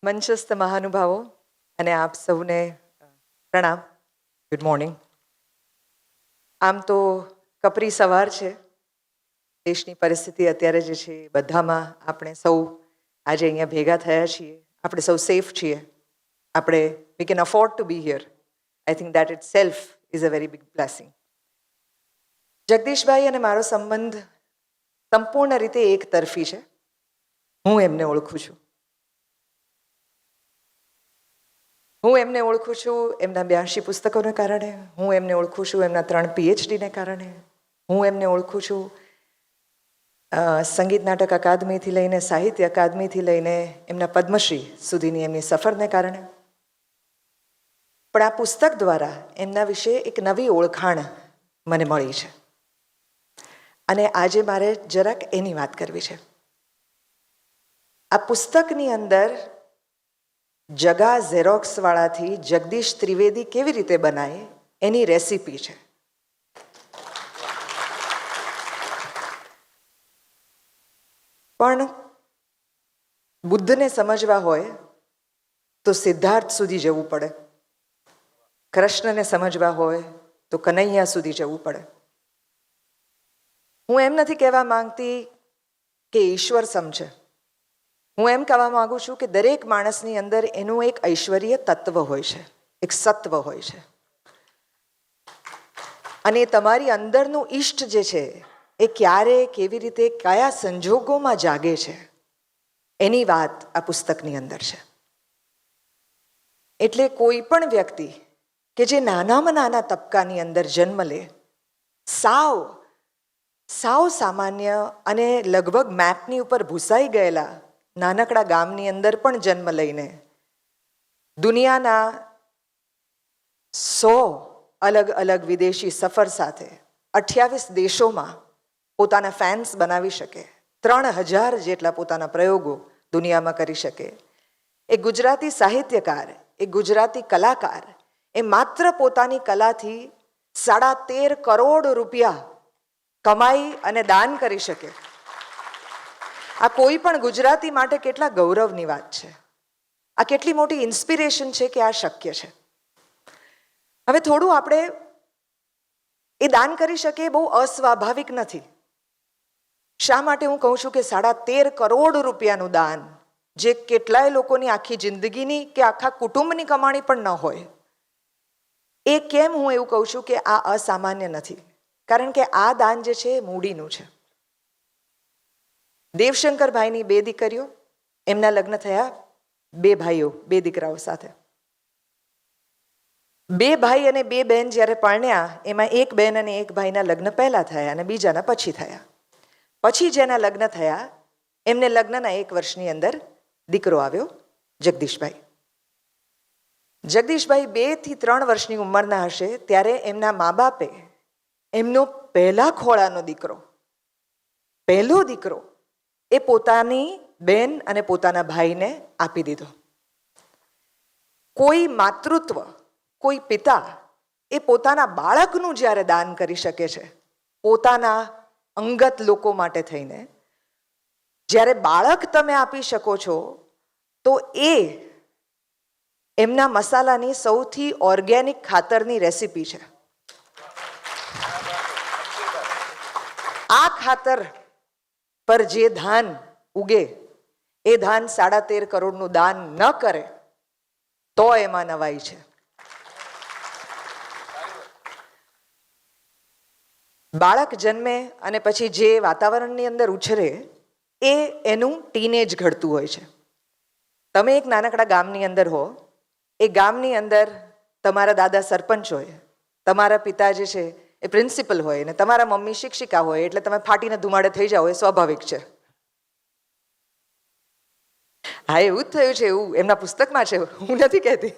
મંચસ્થ મહાનુભાવો અને આપ સૌને પ્રણામ. Good morning. આમ તો કપરી સવાર છે. દેશની પરિસ્થિતિ અત્યારે જે છે બધામાં આપણે સૌ આજે અહીંયા ભેગા થયા છીએ. આપણે સૌ સેફ છીએ. આપણે we can afford to be here. I think that itself is a very big blessing. જગદીશભાઈ અને મારો સંબંધ સંપૂર્ણ રીતે એક તરફી છે. હું એમને ઓળખું છું. હું એમને ઓળખું છું એમના 82 પુસ્તકોને કારણે. હું એમને ઓળખું છું એમના 3 PhDને કારણે. હું એમને ઓળખું છું સંગીત નાટક અકાદમીથી લઈને સાહિત્ય અકાદમીથી લઈને એમના પદ્મશ્રી સુધીની એમની સફરને કારણે. પણ આ પુસ્તક દ્વારા એમના વિશે એક નવી ઓળખાણ મને મળી છે અને આજે મારે જરાક એની વાત કરવી છે. આ પુસ્તકની અંદર જગા ઝેરોક્સવાળાથી જગદીશ ત્રિવેદી કેવી રીતે બનાય એની રેસીપી છે. પણ બુદ્ધને સમજવા હોય તો સિદ્ધાર્થ સુધી જવું પડે. કૃષ્ણને સમજવા હોય તો કનૈયા સુધી જવું પડે. હું એમ નથી કહેવા માંગતી કે ઈશ્વર સમજે. હું એમ કહેવા માંગુ છું કે દરેક માણસની અંદર એનું એક ઐશ્વર્ય તત્વ હોય છે, એક સત્વ હોય છે. અને તમારી અંદરનું ઈષ્ટ જે છે એ ક્યારે, કેવી રીતે, કયા સંજોગોમાં જાગે છે એની વાત આ પુસ્તકની અંદર છે. એટલે કોઈ પણ વ્યક્તિ કે જે નાનામાં નાના તબક્કાની અંદર જન્મ લે, સાવ સામાન્ય અને લગભગ મેપની ઉપર ભૂસાઈ ગયેલા નાનકડા ગામની અંદર પણ જન્મ લઈને દુનિયાના 100 અલગ અલગ વિદેશી સફર સાથે 28 દેશોમાં પોતાના ફેન્સ બનાવી શકે, 3000 જેટલા પોતાના પ્રયોગો દુનિયામાં કરી શકે. એક ગુજરાતી સાહિત્યકાર, એક ગુજરાતી કલાકાર એ માત્ર પોતાની કલાથી 13.5 કરોડ રૂપિયા કમાઈ અને દાન કરી શકે. આ કોઈ પણ ગુજરાતી માટે કેટલા ગૌરવની વાત છે. આ કેટલી મોટી ઇન્સ્પિરેશન છે કે આ શક્ય છે. હવે થોડું આપણે એ દાન કરી શકીએ બહુ અસ્વાભાવિક નથી. શા માટે હું કહું છું કે 13.5 કરોડ રૂપિયાનું દાન, જે કેટલાય લોકોની આખી જિંદગીની કે આખા કુટુંબની કમાણી પણ ન હોય, એ કેમ હું એવું કહું છું કે આ અસામાન્ય નથી? કારણ કે આ દાન જે છે એ મૂડીનું છે. દેવશંકરભાઈની 2 દીકરીઓ, એમના લગ્ન થયા 2 ભાઈઓ 2 દીકરાઓ સાથે. 2 ભાઈ અને 2 બહેન જ્યારે પરણ્યા, એમાં એક બહેન અને એક ભાઈના લગ્ન પહેલા થયા અને બીજાના પછી થયા. પછી જેના લગ્ન થયા એમને લગ્નના 1 વર્ષની અંદર દીકરો આવ્યો, જગદીશભાઈ. જગદીશભાઈ 2 થી 3 વર્ષની ઉંમરના હશે ત્યારે એમના મા બાપે એમનો પહેલા ખોળાનો દીકરો, પહેલો દીકરો એ પોતાની બેન અને પોતાના ભાઈને આપી દીધો. કોઈ માતૃત્વ, કોઈ પિતા એ પોતાના બાળકનું જ્યારે દાન કરી શકે છે, પોતાના અંગત લોકો માટે થઈને જ્યારે બાળક તમે આપી શકો છો, તો એ એમના મસાલાની સૌથી ઓર્ગેનિક ખાતરની રેસીપી છે. આ ખાતર પર જે ધાન ઉગે, એ ધાન 13.5 કરોડનું દાન ન કરે તો એમાં નવાઈ છે. બાળક જન્મે અને પછી જે વાતાવરણની અંદર ઉછરે એ એનું ટીનેજ ઘડતું હોય છે. તમે એક નાનકડા ગામની અંદર હો, એ ગામની અંદર તમારા દાદા સરપંચ હોય, તમારા પિતા જે છે એ પ્રિન્સિપલ હોય અને તમારા મમ્મી શિક્ષિકા હોય, એટલે તમે ફાટીને ધુમાડે થઈ જાઓ એ સ્વાભાવિક છે. હા, એવું જ થયું છે, એવું એમના પુસ્તકમાં છે, હું નથી કહેતી.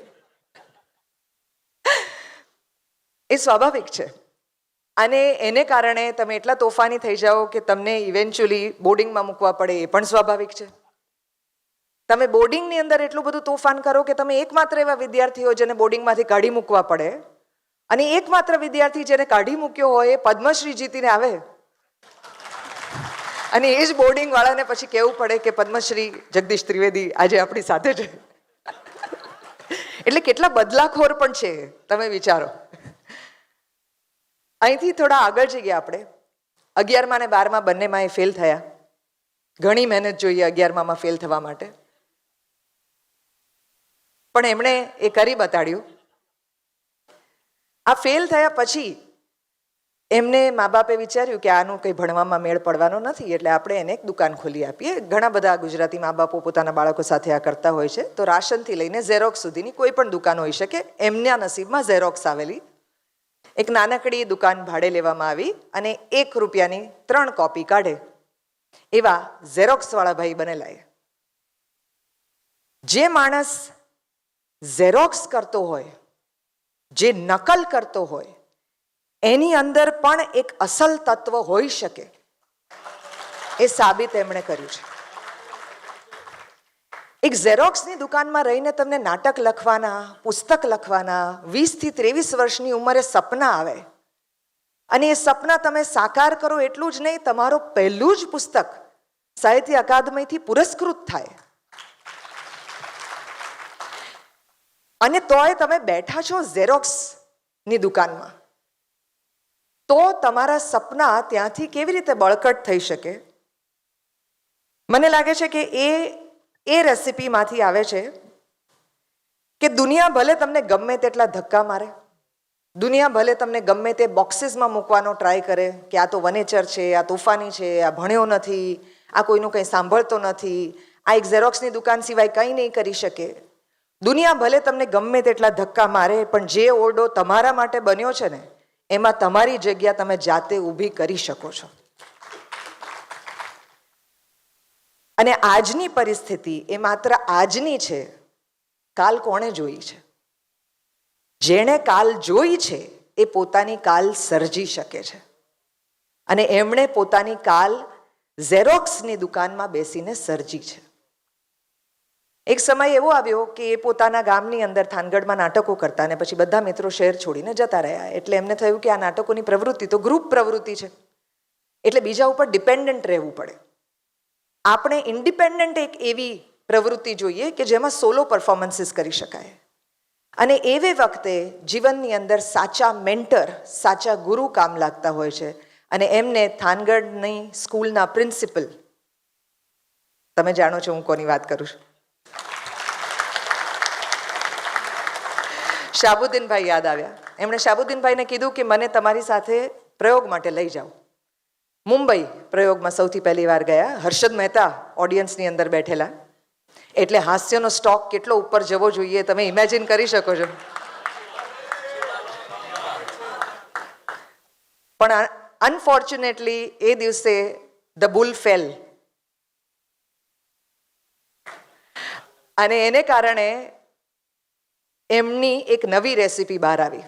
એ સ્વાભાવિક છે. અને એને કારણે તમે એટલા તોફાની થઈ જાઓ કે તમને ઇવેન્ચ્યુઅલી બોર્ડિંગમાં મૂકવા પડે, એ પણ સ્વાભાવિક છે. તમે બોર્ડિંગની અંદર એટલું બધું તોફાન કરો કે તમે એકમાત્ર એવા વિદ્યાર્થીઓ જેને બોર્ડિંગમાંથી કાઢી મૂકવા પડે, અને એકમાત્ર વિદ્યાર્થી જેને કાઢી મૂક્યો હોય એ પદ્મશ્રી જીતીને આવે અને એ જ બોર્ડિંગ વાળાને પછી કહેવું પડે કે પદ્મશ્રી જગદીશ ત્રિવેદી આજે આપણી સાથે છે. એટલે કેટલા બદલાખોર પણ છે તમે વિચારો. અહીંથી થોડા આગળ જઈએ આપણે. 11મા અને 12મા બંનેમાં એ ફેલ થયા. ઘણી મહેનત જોઈએ 11મામાં ફેલ થવા માટે, પણ એમણે એ કરી બતાડ્યું. આ ફેલ થયા પછી એમને મા બાપે વિચાર્યું કે આનું કંઈ ભણવામાં મેળ પડવાનો નથી, એટલે આપણે એને એક દુકાન ખોલી આપીએ. ઘણા બધા ગુજરાતી મા બાપો પોતાના બાળકો સાથે આ કરતા હોય છે. તો રાશનથી લઈને ઝેરોક્સ સુધીની કોઈ પણ દુકાન હોઈ શકે. એમના નસીબમાં ઝેરોક્સ આવેલી. એક નાનકડી દુકાન ભાડે લેવામાં આવી અને 1 રૂપિયાની 3 કોપી કાઢે એવા ઝેરોક્સવાળા ભાઈ બનેલા. જે માણસ ઝેરોક્સ કરતો હોય, જે નકલ કરતો હોય, એની અંદર પણ એક અસલ તત્વ હોઈ શકે એ સાબિત એમણે કર્યું છે. એક ઝેરોક્સની દુકાનમાં રહીને તમને નાટક લખવાના, પુસ્તક લખવાના 20 થી 23 વર્ષની ઉંમરે સપના આવે અને એ સપના તમે સાકાર કરો એટલું જ નહીં, તમારો પહેલું જ પુસ્તક સાહિત્ય અકાદમીથી પુરસ્કૃત થાય અને તોય તમે બેઠા છો ઝેરોક્સની દુકાનમાં, તો તમારા સપના ત્યાંથી કેવી રીતે બળકટ થઈ શકે? મને લાગે છે કે એ રેસિપીમાંથી આવે છે કે દુનિયા ભલે તમને ગમે તેટલા ધક્કા મારે, દુનિયા ભલે તમને ગમે તે બોક્સીસમાં મૂકવાનો ટ્રાય કરે કે આ તો વનેચર છે, આ તોફાની છે, આ ભણ્યો નથી, આ કોઈનું કંઈ સાંભળતો નથી, આ એક ઝેરોક્સની દુકાન સિવાય કંઈ નહીં કરી શકે. દુનિયા ભલે તમને ગમે તેટલા ધક્કા મારે, પણ જે ઓરડો તમારા માટે બન્યો છે ને એમાં તમારી જગ્યા તમે જાતે ઊભી કરી શકો છો. અને આજની પરિસ્થિતિ એ માત્ર આજની છે, કાલ કોણે જોઈ છે? જેણે કાલ જોઈ છે એ પોતાની કાલ સર્જી શકે છે અને એમણે પોતાની કાલ ઝેરોક્સની દુકાનમાં બેસીને સર્જી છે. એક સમય એવો આવ્યો કે એ પોતાના ગામની અંદર થાનગઢમાં નાટકો કરતા અને પછી બધા મિત્રો શહેર છોડીને જતા રહ્યા. એટલે એમને થયું કે આ નાટકોની પ્રવૃત્તિ તો ગ્રુપ પ્રવૃત્તિ છે, એટલે બીજા ઉપર ડિપેન્ડન્ટ રહેવું પડે. આપણે ઇન્ડિપેન્ડન્ટ એક એવી પ્રવૃત્તિ જોઈએ કે જેમાં સોલો પરફોર્મન્સીસ કરી શકાય. અને એવે વખતે જીવનની અંદર સાચા મેન્ટર, સાચા ગુરુ કામ લાગતા હોય છે. અને એમને થાનગઢની સ્કૂલના પ્રિન્સિપલ, તમે જાણો છો હું કોની વાત કરું છું, શાહબુદ્દીનભાઈ યાદ આવ્યા. એમણે શાહબુદ્દીનભાઈને કીધું કે મને તમારી સાથે પ્રયોગ માટે લઈ જાઓ. મુંબઈ પ્રયોગમાં સૌથી પહેલી વાર ગયા. હર્ષદ મહેતા ઓડિયન્સની અંદર બેઠેલા, એટલે હાસ્યનો સ્ટોક કેટલો ઉપર જવો જોઈએ તમે ઇમેજિન કરી શકો છો. પણ અનફોર્ચ્યુનેટલી એ દિવસે ધ બુલ ફેલ અને એને કારણે એમની એક નવી રેસિપી બહાર આવી.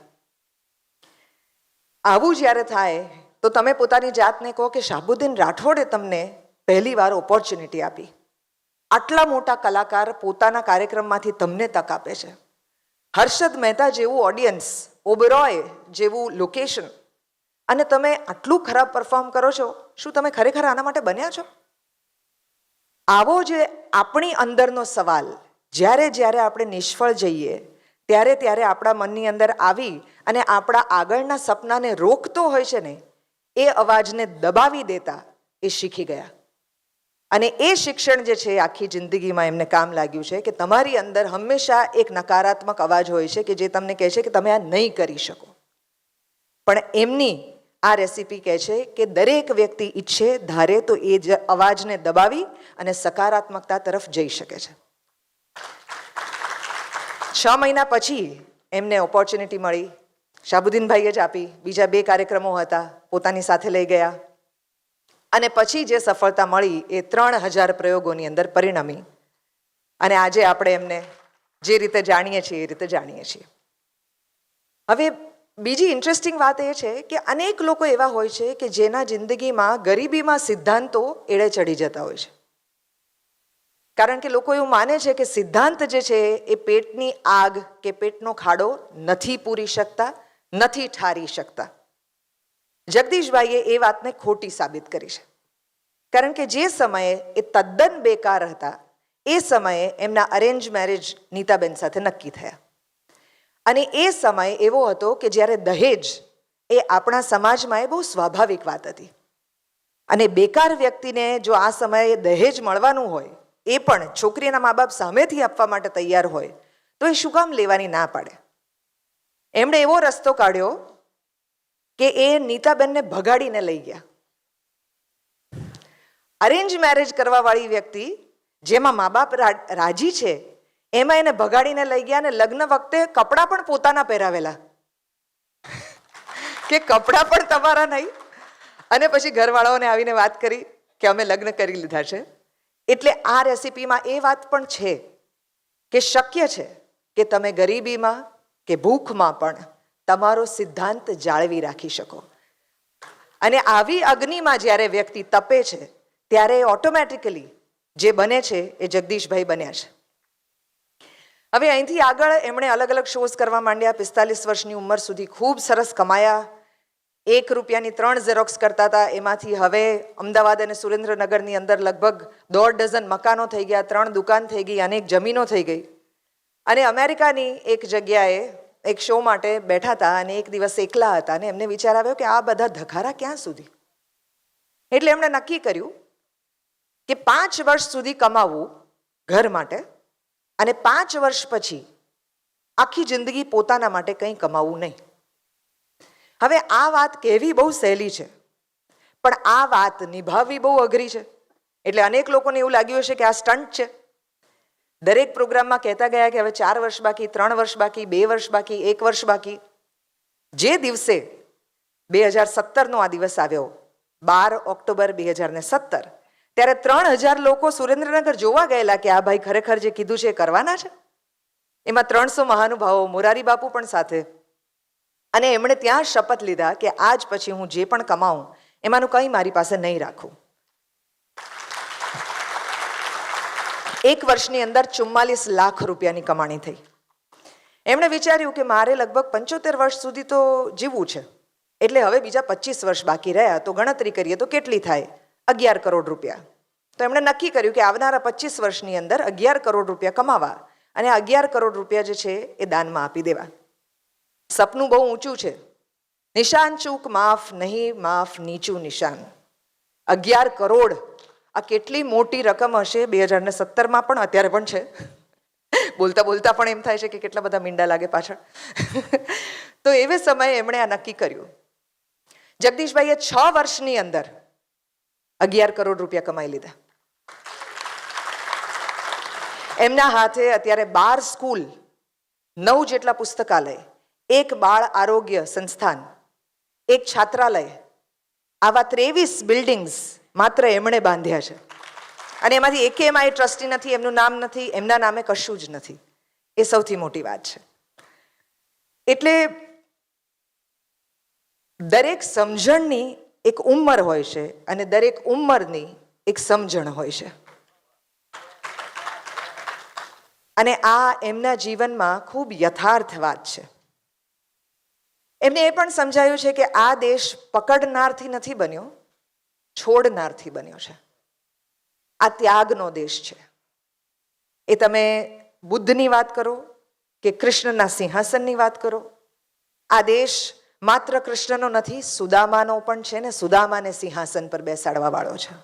આવું જ્યારે થાય તો તમે પોતાની જાતને કહો કે શાહબુદ્દીન રાઠોડે તમને પહેલી વાર ઓપોર્ચ્યુનિટી આપી. આટલા મોટા કલાકાર પોતાના કાર્યક્રમમાંથી તમને તક આપે છે. હર્ષદ મહેતા જેવું ઓડિયન્સ, ઓબેરોય જેવું લોકેશન, અને તમે આટલું ખરાબ પરફોર્મ કરો છો. શું તમે ખરેખર આના માટે બન્યા છો? આવો જે આપણી અંદરનો સવાલ જ્યારે જ્યારે આપણે નિષ્ફળ જઈએ ત્યારે ત્યારે આપણા મનની અંદર આવી અને આપણા આગળના સપનાને રોકતો હોય છે ને, એ અવાજને દબાવી દેતા એ શીખી ગયા. અને એ શિક્ષણ જે છે આખી જિંદગીમાં એમને કામ લાગ્યું છે કે તમારી અંદર હંમેશા એક નકારાત્મક અવાજ હોય છે કે જે તમને કહે છે કે તમે આ નહીં કરી શકો. પણ એમની આ રેસિપી કહે છે કે દરેક વ્યક્તિ ઈચ્છે, ધારે તો એ જ અવાજને દબાવી અને સકારાત્મકતા તરફ જઈ શકે છે. 6 મહિના પછી એમને ઓપોર્ચ્યુનિટી મળી. શાહબુદ્દીનભાઈએ જ આપી. બીજા 2 કાર્યક્રમો હતા, પોતાની સાથે લઈ ગયા અને પછી જે સફળતા મળી એ 3000 પ્રયોગોની અંદર પરિણમી. અને આજે આપણે એમને જે રીતે જાણીએ છીએ એ રીતે જાણીએ છીએ. હવે બીજી ઇન્ટરેસ્ટિંગ વાત એ છે કે અનેક લોકો એવા હોય છે કે જેના જિંદગીમાં ગરીબીમાં સિદ્ધાંતો એળે ચડી જતા હોય છે. કારણ કે લોકો એવું માને છે કે સિદ્ધાંત જે છે એ પેટની આગ કે પેટનો ખાડો નથી પૂરી શકતા, નથી ઠારી શકતા. જગદીશભાઈએ એ વાતને ખોટી સાબિત કરી છે. કારણ કે જે સમયે એ તદ્દન બેકાર હતા એ સમયે એમના અરેન્જ મેરેજ નીતાબેન સાથે નક્કી થયા. અને એ સમય એવો હતો કે જ્યારે દહેજ એ આપણા સમાજમાં એ બહુ સ્વાભાવિક વાત હતી. અને બેકાર વ્યક્તિને જો આ સમયે દહેજ મળવાનું હોય, એ પણ છોકરીના મા બાપ સામેથી આપવા માટે તૈયાર હોય, તો એ શું કામ લેવાની ના પાડે? એમણે એવો રસ્તો કાઢ્યો કે એ નીતાબેનને ભગાડીને લઈ ગયા. અરેન્જ મેરેજ કરવાવાળી વ્યક્તિ જેમાં મા બાપ રાજી છે એમાં એને ભગાડીને લઈ ગયા, અને લગ્ન વખતે કપડાં પણ પોતાના પહેરાવેલા કે કપડાં પણ તમારા નહીં. અને પછી ઘરવાળાઓને આવીને વાત કરી કે અમે લગ્ન કરી લીધા છે. એટલે આ રેસીપીમાં એ વાત પણ છે કે શક્ય છે કે તમે ગરીબીમાં કે ભૂખમાં પણ તમારો સિદ્ધાંત જાળવી રાખી શકો. અને આવી અગ્નિમાં જ્યારે વ્યક્તિ તપે છે ત્યારે ઓટોમેટિકલી જે બને છે એ જગદીશભાઈ બન્યા છે. હવે અહીંથી આગળ એમણે અલગ અલગ શોઝ કરવા માંડ્યા. 45 વર્ષની ઉંમર સુધી ખૂબ સરસ કમાયા. 1 રૂપિયાની 3 ઝેરોક્સ કરતા હતા. એમાંથી હવે અમદાવાદ અને સુરેન્દ્રનગરની અંદર લગભગ 1.5 ડઝન મકાનો થઈ ગયા, 3 દુકાન થઈ ગઈ, અનેક જમીનો થઈ ગઈ. અને અમેરિકાની એક જગ્યાએ એક શો માટે બેઠા હતા અને એક દિવસ એકલા હતા અને એમને વિચાર આવ્યો કે આ બધા ધખારા ક્યાં સુધી? એટલે એમણે નક્કી કર્યું કે 5 વર્ષ સુધી કમાવવું ઘર માટે, અને 5 વર્ષ પછી આખી જિંદગી પોતાના માટે કંઈ કમાવવું નહીં. હવે આ વાત કહેવી બહુ સહેલી છે, પણ આ વાત નિભાવવી બહુ અઘરી છે. એટલે અનેક લોકોને એવું લાગ્યું હશે કે આ સ્ટન્ટ છે. દરેક પ્રોગ્રામમાં કહેતા ગયા કે હવે 4 વર્ષ બાકી, 3 વર્ષ બાકી, 2 વર્ષ બાકી, 1 વર્ષ બાકી. જે દિવસે 2017નો આ દિવસ આવ્યો, 12 ઓક્ટોબર 2017, ત્યારે 3000 લોકો સુરેન્દ્રનગર જોવા ગયેલા કે આ ભાઈ ખરેખર જે કીધું છે એ કરવાના છે. એમાં 300 મહાનુભાવો, મોરારી બાપુ પણ સાથે. અને એમણે ત્યાં શપથ લીધા કે આજ પછી હું જે પણ કમાઉં એમાંનું કંઈ મારી પાસે નહીં રાખું. 1 વર્ષની અંદર 44 લાખ રૂપિયાની કમાણી થઈ. એમણે વિચાર્યું કે મારે લગભગ 75 વર્ષ સુધી તો જીવવું છે, એટલે હવે બીજા 25 વર્ષ બાકી રહ્યા, તો ગણતરી કરીએ તો કેટલી થાય? 11 કરોડ રૂપિયા. તો એમણે નક્કી કર્યું કે આવનારા 25 વર્ષની અંદર 11 કરોડ રૂપિયા કમાવા અને 11 કરોડ રૂપિયા જે છે એ દાનમાં આપી દેવા. સપનું બહુ ઊંચું છે. નિશાન ચૂક માફ નહીં, માફ નીચું નિશાન. 11 કરોડ આ કેટલી મોટી રકમ હશે 2017માં પણ, અત્યારે પણ છે. બોલતા બોલતા પણ એમ થાય છે કે કેટલા બધા મીંડા લાગે પાછળ. તો એવે સમયે એમણે આ નક્કી કર્યું. જગદીશભાઈએ 6 વર્ષની અંદર 11 કરોડ રૂપિયા કમાઈ લીધા. એમના હાથે અત્યારે 12 સ્કૂલ, 9 જેટલા પુસ્તકાલય, 1 બાળ આરોગ્ય સંસ્થાન, 1 છાત્રાલય, આવા 23 બિલ્ડિંગ્સ માત્ર એમણે બાંધ્યા છે. અને એમાંથી એકેયમાં એ ટ્રસ્ટી નથી, એમનું નામ નથી, એમના નામે કશું જ નથી. એ સૌથી મોટી વાત છે. એટલે દરેક સમજણની એક ઉંમર હોય છે અને દરેક ઉંમરની એક સમજણ હોય છે. અને આ એમના જીવનમાં ખૂબ યથાર્થ વાત છે. એમને એ પણ સમજાયું છે કે આ દેશ પકડનારથી નથી બન્યો, છોડનારથી બન્યો છે. આ ત્યાગનો દેશ છે. એ તમે બુદ્ધની વાત કરો કે કૃષ્ણના સિંહાસનની વાત કરો, આ દેશ માત્ર કૃષ્ણનો નથી, સુદામાનો પણ છે ને સુદામાને સિંહાસન પર બેસાડવા વાળો છે.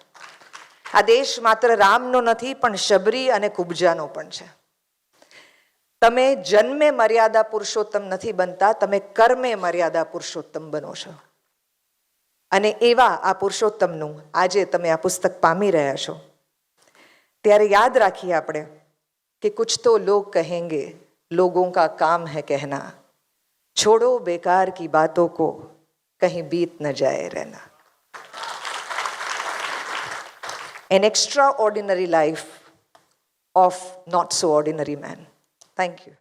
આ દેશ માત્ર રામનો નથી, પણ શબરી અને કુબજાનો પણ છે. તમે જન્મે મર્યાદા પુરુષોત્તમ નથી બનતા, તમે કર્મે મર્યાદા પુરુષોત્તમ બનો છો. અને એવા આ પુરુષોત્તમનું આજે તમે આ પુસ્તક પામી રહ્યા છો. ત્યારે યાદ રાખીએ આપણે કે કુછ તો લોગ કહેંગે, લોગોं का काम है कहना, छोड़ो बेकार की बातों को, कहीं बीत न जाए रहना. An extraordinary life of not so ordinary man. Thank you.